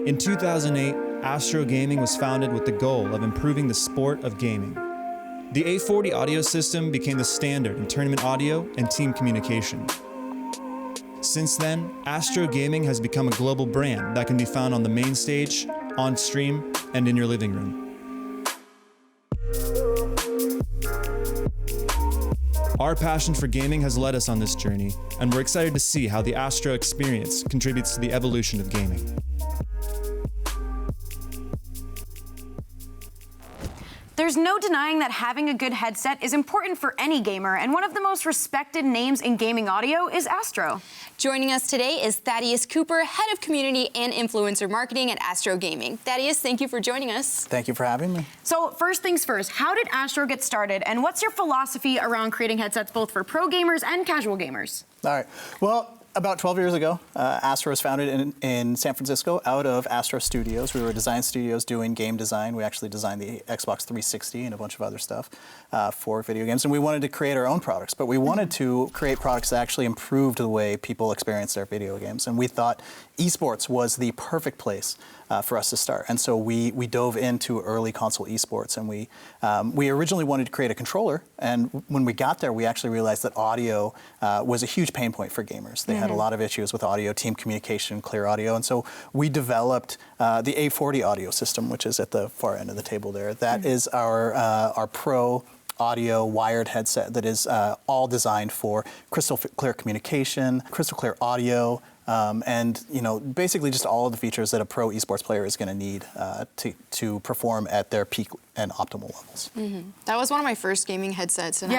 In 2008, Astro Gaming was founded with the goal of improving the sport of gaming. The A40 audio system became the standard in tournament audio and team communication. Since then, Astro Gaming has become a global brand that can be found on the main stage, on stream, and in your living room. Our passion for gaming has led us on this journey, and we're excited to see how the Astro experience contributes to the evolution of gaming. There's no denying that having a good headset is important for any gamer, and one of the most respected names in gaming audio is Astro. Joining us today is Thadeous Cooper, Head of Community and Influencer Marketing at Astro Gaming. Thaddeus, thank you for joining us. Thank you for having me. So first things first, how did Astro get started, and what's your philosophy around creating headsets both for pro gamers and casual gamers? All right. Well, about 12 years ago, Astro was founded in San Francisco out of Astro Studios. We were design studios doing game design. We actually designed the Xbox 360 and a bunch of other stuff for video games. And we wanted to create our own products, but we wanted to create products that actually improved the way people experience their video games. And we thought esports was the perfect place for us to start. And so we dove into early console esports, and we originally wanted to create a controller. And when we got there, we actually realized that audio was a huge pain point for gamers. They had a lot of issues with audio, team communication, clear audio. And so we developed the A40 audio system, which is at the far end of the table there. That is our pro audio wired headset that is all designed for crystal clear communication, crystal clear audio, and basically just all of the features that a pro esports player is going to need to perform at their peak and optimal levels. That was one of my first gaming headsets, and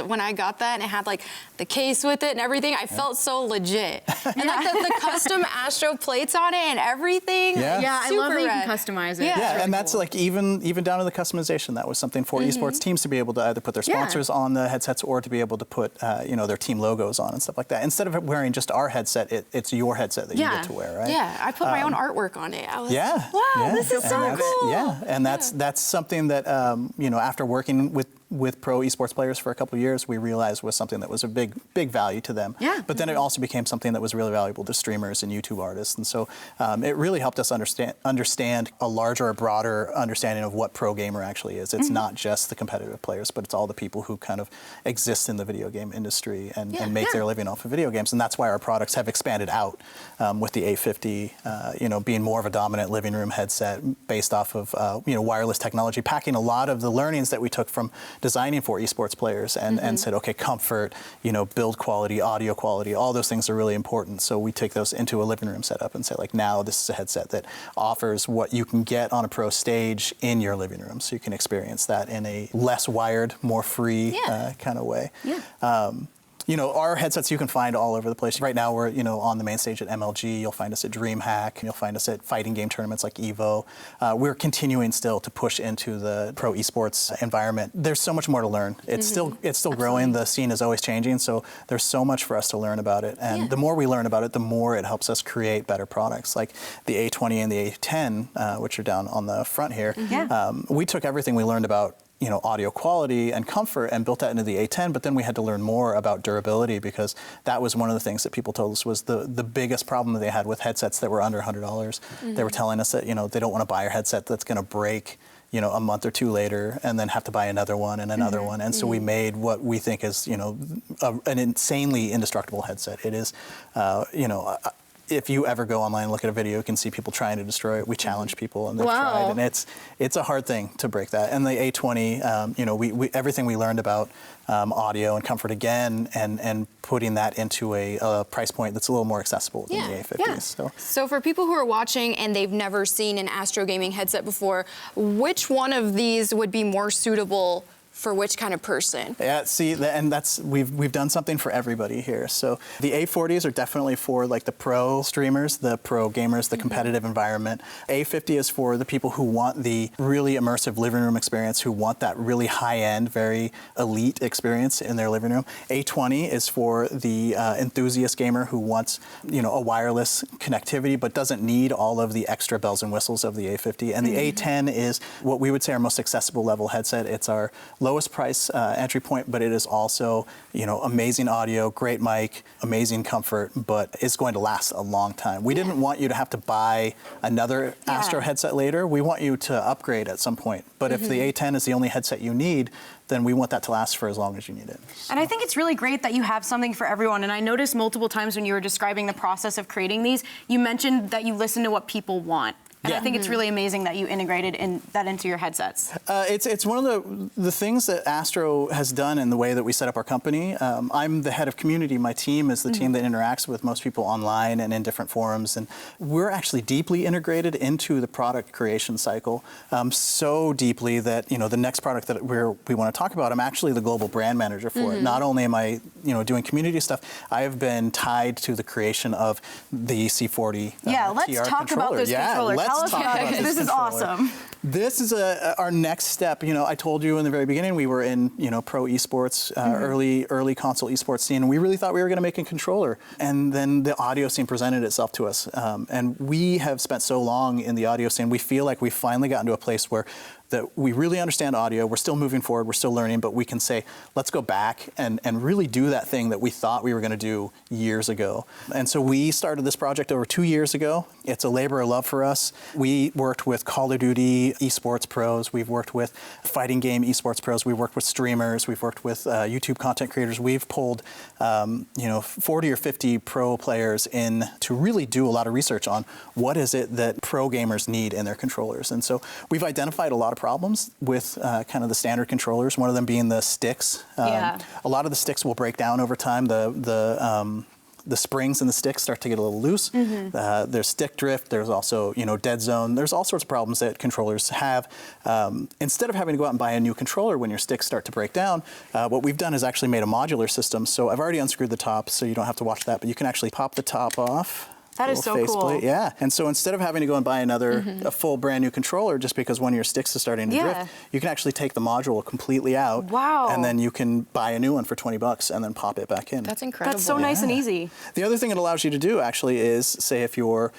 when I got that and it had like the case with it and everything, I felt so legit. And like the custom Astro plates on it and everything. Yeah, I love that you can customize it. Yeah, and that's like even down to the customization. That was something for esports teams to be able to either put their sponsors on the headsets or to be able to put their team logos on and stuff like that. Instead of wearing just our headset, it's your headset that you get to wear, right? Yeah, I put my own artwork on it. I was wow, this is so cool. Yeah, and that's something that after working with pro esports players for a couple of years, we realized was something that was a big value to them. Yeah. But then it also became something that was really valuable to streamers and YouTube artists. And so it really helped us understand a larger, or broader understanding of what pro gamer actually is. It's not just the competitive players, but it's all the people who kind of exist in the video game industry and make their living off of video games. And that's why our products have expanded out with the A50, being more of a dominant living room headset based off of wireless technology, packing a lot of the learnings that we took from designing for esports players and said, okay, comfort, build quality, audio quality, all those things are really important. So we take those into a living room setup and say, like, now this is a headset that offers what you can get on a pro stage in your living room. So you can experience that in a less wired, more free kind of way. Our headsets you can find all over the place. Right now we're, on the main stage at MLG. You'll find us at DreamHack. You'll find us at fighting game tournaments like EVO. We're continuing still to push into the pro esports environment. There's so much more to learn. It's still growing. The scene is always changing. So there's so much for us to learn about it. And the more we learn about it, the more it helps us create better products. Like the A20 and the A10, which are down on the front here. We took everything we learned about audio quality and comfort and built that into the A10, but then we had to learn more about durability because that was one of the things that people told us was the biggest problem that they had with headsets that were under $100. They were telling us that, they don't want to buy a headset that's going to break, a month or two later and then have to buy another one and another one. And so we made what we think is, an insanely indestructible headset. It is, if you ever go online and look at a video, you can see people trying to destroy it. We challenge people, and they've tried, and it's a hard thing to break that. And the A20, we everything we learned about audio and comfort again, and putting that into a price point that's a little more accessible than the A50s. So for people who are watching and they've never seen an Astro Gaming headset before, which one of these would be more suitable for which kind of person? Yeah, see, and we've done something for everybody here. So the A40s are definitely for like the pro streamers, the pro gamers, the competitive environment. A50 is for the people who want the really immersive living room experience, who want that really high-end, very elite experience in their living room. A20 is for the enthusiast gamer who wants, a wireless connectivity but doesn't need all of the extra bells and whistles of the A50. And the A10 is what we would say our most accessible level headset. It's our low lowest price entry point, but it is also, amazing audio, great mic, amazing comfort, but it's going to last a long time. We didn't want you to have to buy another Astro headset later. We want you to upgrade at some point. But if the A10 is the only headset you need, then we want that to last for as long as you need it. And I think it's really great that you have something for everyone. And I noticed multiple times when you were describing the process of creating these, you mentioned that you listen to what people want. And I think it's really amazing that you integrated that into your headsets. It's one of the things that Astro has done in the way that we set up our company. I'm the head of community. My team is the team that interacts with most people online and in different forums. And we're actually deeply integrated into the product creation cycle, so deeply that, the next product that we want to talk about, I'm actually the global brand manager for it. Not only am I, doing community stuff, I have been tied to the creation of the C40 let's talk about this controller. Tell us about it. This is awesome. This is our next step. I told you in the very beginning we were in pro esports, early console esports scene, and we really thought we were going to make a controller. And then the audio scene presented itself to us, and we have spent so long in the audio scene. We feel like we've finally gotten to a place where that we really understand audio. We're still moving forward. We're still learning, but we can say, let's go back and really do that thing that we thought we were going to do years ago. And so we started this project over 2 years ago. It's a labor of love for us. We worked with Call of Duty esports pros. We've worked with fighting game esports pros. We've worked with streamers. We've worked with YouTube content creators. We've pulled 40 or 50 pro players in to really do a lot of research on what is it that pro gamers need in their controllers. And so we've identified a lot of problems with kind of the standard controllers, one of them being the sticks. A lot of the sticks will break down over time. The springs in the sticks start to get a little loose. There's stick drift. There's also, dead zone. There's all sorts of problems that controllers have. Instead of having to go out and buy a new controller when your sticks start to break down, what we've done is actually made a modular system. So I've already unscrewed the top, so you don't have to watch that, but you can actually pop the top off. That is so cool. Yeah, and so instead of having to go and buy a full brand new controller just because one of your sticks is starting to drift, you can actually take the module completely out. Wow. And then you can buy a new one for $20 and then pop it back in. That's incredible. That's so nice and easy. The other thing it allows you to do actually is, say if you're,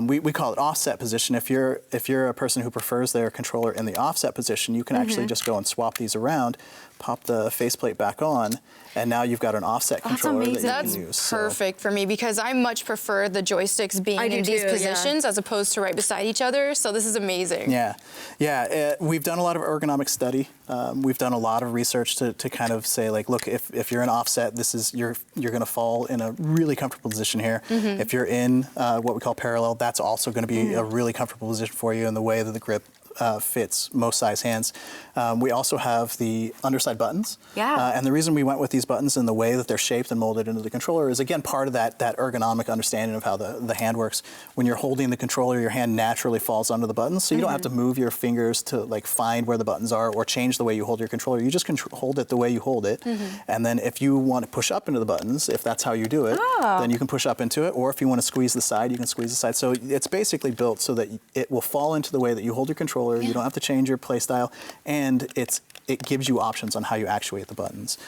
we call it offset position. If you're a person who prefers their controller in the offset position, you can actually just go and swap these around, pop the faceplate back on, and now you've got an offset controller that you can use. That's perfect for me because I much prefer the joysticks being in these positions as opposed to right beside each other. So this is amazing. Yeah. We've done a lot of ergonomic study. We've done a lot of research to kind of say, like, look, if you're in offset, this is you're going to fall in a really comfortable position here. If you're in what we call parallel, that's also going to be a really comfortable position for you in the way that the grip fits most size hands. We also have the underside buttons. And the reason we went with these buttons and the way that they're shaped and molded into the controller is, again, part of that ergonomic understanding of how the hand works. When you're holding the controller, your hand naturally falls under the buttons, so you don't have to move your fingers to find where the buttons are or change the way you hold your controller. You just hold it the way you hold it. And then if you want to push up into the buttons, if that's how you do it, then you can push up into it. Or if you want to squeeze the side, you can squeeze the side. So it's basically built so that it will fall into the way that you hold your controller. You don't have to change your play style, and it gives you options on how you actuate the buttons.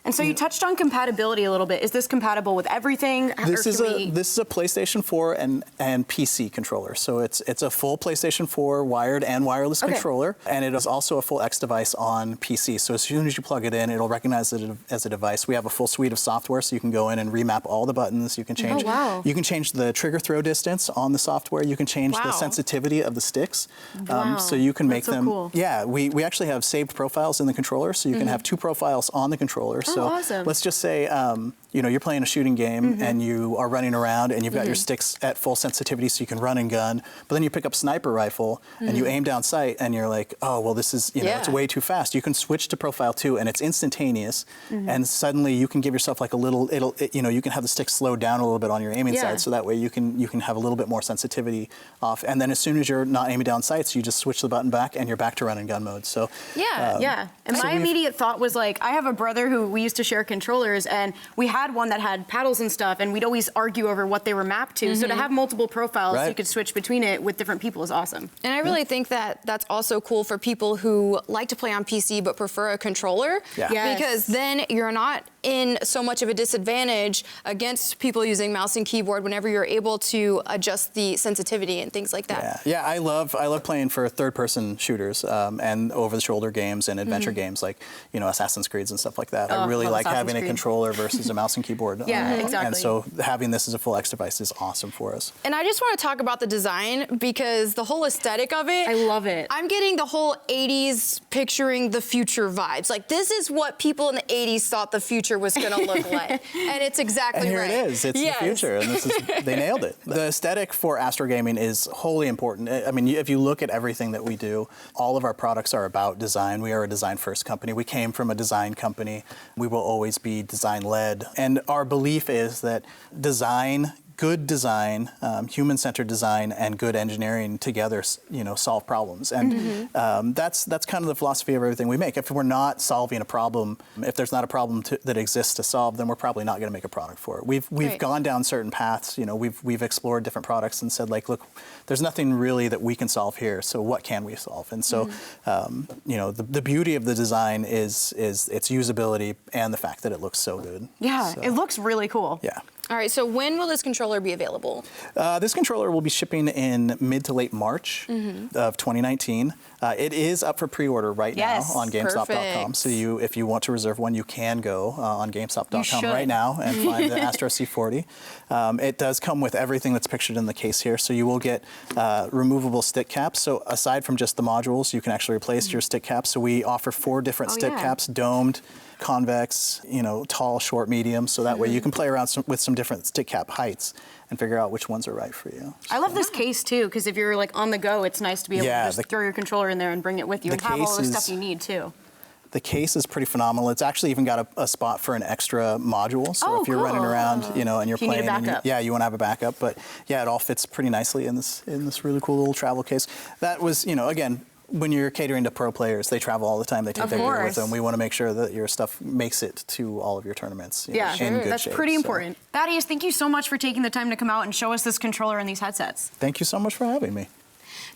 And so you touched on compatibility a little bit. Is this compatible with everything? This is a PlayStation 4 and PC controller. So it's a full PlayStation 4 wired and wireless controller, and it is also a full X device on PC. So as soon as you plug it in, it'll recognize it as a device. We have a full suite of software, so you can go in and remap all the buttons. You can change. You can change the trigger throw distance on the software. You can change the sensitivity of the sticks. So you can make them. Cool. Yeah, we actually have saved profiles in the controller, so you can have 2 profiles on the controller. So awesome. Let's just say, you're playing a shooting game and you are running around and you've got your sticks at full sensitivity so you can run and gun, but then you pick up sniper rifle and you aim down sight and you're like, oh, well, this is, it's way too fast. You can switch to profile 2 and it's instantaneous, and suddenly you can give yourself like a little, you can have the stick slowed down a little bit on your aiming side, so that way you can have a little bit more sensitivity off. And then as soon as you're not aiming down sights, you just switch the button back and you're back to run and gun mode. So And my immediate thought was like, I have a brother who we used to share controllers, and we had one that had paddles and stuff, and we'd always argue over what they were mapped to. So to have multiple profiles, so you could switch between it with different people is awesome. And I really think that that's also cool for people who like to play on PC but prefer a controller, because then you're not in so much of a disadvantage against people using mouse and keyboard whenever you're able to adjust the sensitivity and things like that. Yeah, I love playing for third-person shooters and over-the-shoulder games and adventure games like, you know, Assassin's Creed and stuff like that. I really like having a controller versus a mouse and keyboard. Yeah, exactly. And so having this as a full X device is awesome for us. And I just want to talk about the design because the whole aesthetic of it. I love it. I'm getting the whole 80s picturing the future vibes. Like, this is what people in the 80s thought the future was going to look like. And it's exactly and here right. it is. It's the future, and they nailed it. The aesthetic for Astro Gaming is wholly important. I mean, if you look at everything that we do, all of our products are about design. We are a design-first company. We came from a design company. We will always be design-led. And our belief is that design, good design, human-centered design, and good engineering together, you know, solve problems. And that's kind of the philosophy of everything we make. If we're not solving a problem, if there's not a problem that exists to solve, then we're probably not going to make a product for it. We've gone down certain paths. You know, we've explored different products and said, like, look, there's nothing really that we can solve here. So what can we solve? And so, you know, the beauty of the design is its usability and the fact that it looks so good. Yeah, so, it looks really cool. Yeah. All right, so when will this controller be available? This controller will be shipping in mid to late March of 2019. It is up for pre-order right now on GameStop.com. So if you want to reserve one, you can go on GameStop.com right now and find the Astro C40. It does come with everything that's pictured in the case here. So you will get removable stick caps. So aside from just the modules, you can actually replace your stick caps. So we offer 4 different stick caps, domed, convex, you know, tall, short, medium, so that way you can play around with some different stick cap heights and figure out which ones are right for you. I love this case too, because if you're like on the go, it's nice to be able to just throw your controller in there and bring it with you and have all the stuff you need too. The case is pretty phenomenal. It's actually even got a spot for an extra module. So if you're running around, you know, and you're playing, need a backup. you want to have a backup. But yeah, it all fits pretty nicely in this really cool little travel case. That was, you know, again, when you're catering to pro players, they travel all the time. They take their gear with them. We want to make sure that your stuff makes it to all of your tournaments. You know, in good that's shape, pretty important. Thadeous, thank you so much for taking the time to come out and show us this controller and these headsets. Thank you so much for having me.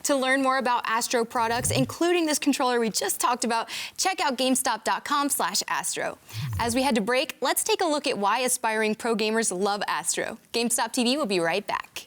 To learn more about Astro products, including this controller we just talked about, check out GameStop.com/Astro. As we head to break, let's take a look at why aspiring pro gamers love Astro. GameStop TV will be right back.